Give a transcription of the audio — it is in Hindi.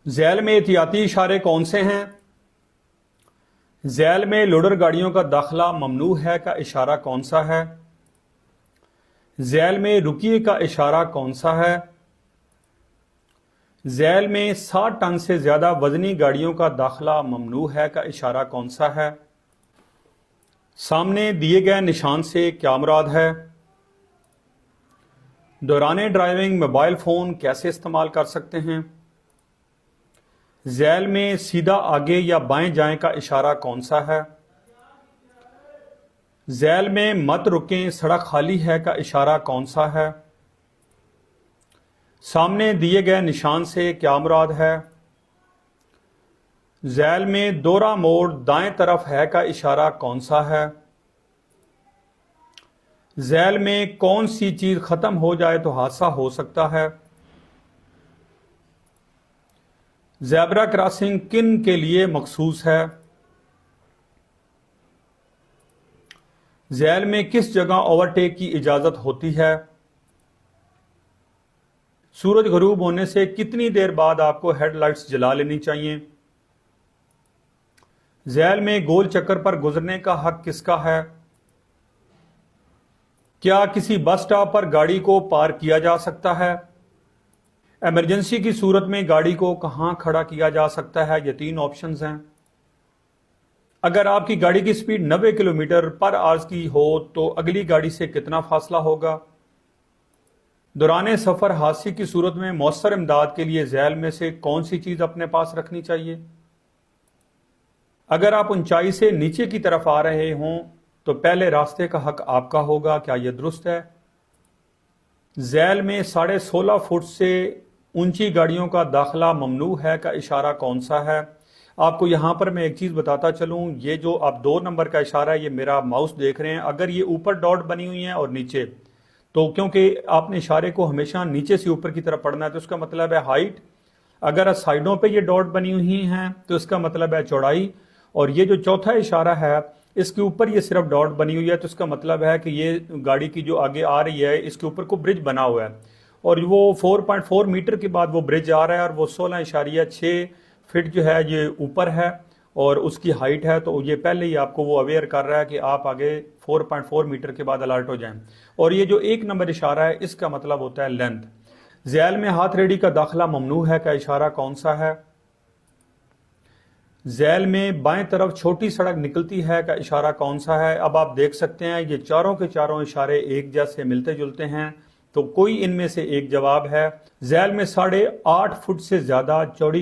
झैल में एहतियाती इशारे कौन से हैं? झैल में लोडर गाड़ियों का दाखिला ममनू है का इशारा कौन सा है? झैल में रुकिए का इशारा कौन सा है? झैल में 60 टन से ज्यादा वजनी गाड़ियों का दाखिला ममनू है का इशारा कौन सा है? सामने दिए गए निशान से क्या मुराद है? दौरान ड्राइविंग मोबाइल फोन कैसे इस्तेमाल कर सकते हैं? झैल में सीधा आगे या बाएं जाएं का इशारा कौन सा है? झैल में मत रुकें सड़क खाली है का इशारा कौन सा है? सामने दिए गए निशान से क्या मुराद है? झैल में दोहरा मोड़ दाएं तरफ है का इशारा कौन सा है? झैल में कौन सी चीज खत्म हो जाए तो हादसा हो सकता है? ज़ेब्रा क्रॉसिंग किन के लिए मखसूस है? झैल में किस जगह ओवरटेक की इजाजत होती है? सूरज गरूब होने से कितनी देर बाद आपको हेडलाइट्स जला लेनी चाहिए? झैल में गोल चक्कर पर गुजरने का हक किसका है? क्या किसी बस स्टॉप पर गाड़ी को पार्क किया जा सकता है? इमरजेंसी की सूरत में गाड़ी को कहां खड़ा किया जा सकता है? ये 3 ऑप्शंस हैं। अगर आपकी गाड़ी की स्पीड 90 किलोमीटर पर आवर्स की हो तो अगली गाड़ी से कितना फासला होगा? दौरान सफर हादसे की सूरत में मौसर इमदाद के लिए झैल में से कौन सी चीज अपने पास रखनी चाहिए? अगर आप ऊंचाई से नीचे की तरफ आ रहे हों तो पहले रास्ते का हक आपका होगा, क्या यह दुरुस्त है? झैल में 16.5 फुट से ऊंची गाड़ियों का दाखिला ममनू है का इशारा कौन सा है? आपको यहां पर मैं एक चीज बताता चलूं, ये जो आप 2 नंबर का इशारा है, ये मेरा माउस देख रहे हैं, अगर ये ऊपर डॉट बनी हुई है और नीचे, तो क्योंकि आपने इशारे को हमेशा नीचे से ऊपर की तरफ पढ़ना है, तो इसका मतलब है हाइट। अगर साइडों पे ये डॉट बनी हुई हैं तो इसका मतलब है चौड़ाई। और ये जो चौथा इशारा है इसके ऊपर ये सिर्फ डॉट बनी हुई है, तो इसका मतलब है कि ये गाड़ी की जो आगे आ रही है इसके ऊपर को ब्रिज बना हुआ है और वो 4.4 मीटर के बाद वो ब्रिज आ रहा है और वो 16.6 फीट जो है ये ऊपर है और उसकी हाइट है। तो ये पहले ही आपको वो अवेयर कर रहा है कि आप आगे 4.4 मीटर के बाद अलर्ट हो जाएं। और ये जो 1 नंबर इशारा है इसका मतलब होता है लेंथ। झैल में हाथ रेडी का दाखिला ममनू है का इशारा कौन सा है? झैल में बाएं तरफ छोटी सड़क निकलती है का इशारा कौन सा है? अब आप देख सकते हैं ये चारों के चारों इशारे एक जैसे मिलते जुलते हैं, तो कोई इनमें से एक जवाब है। झैल में 8.5 फुट से ज्यादा चौड़ी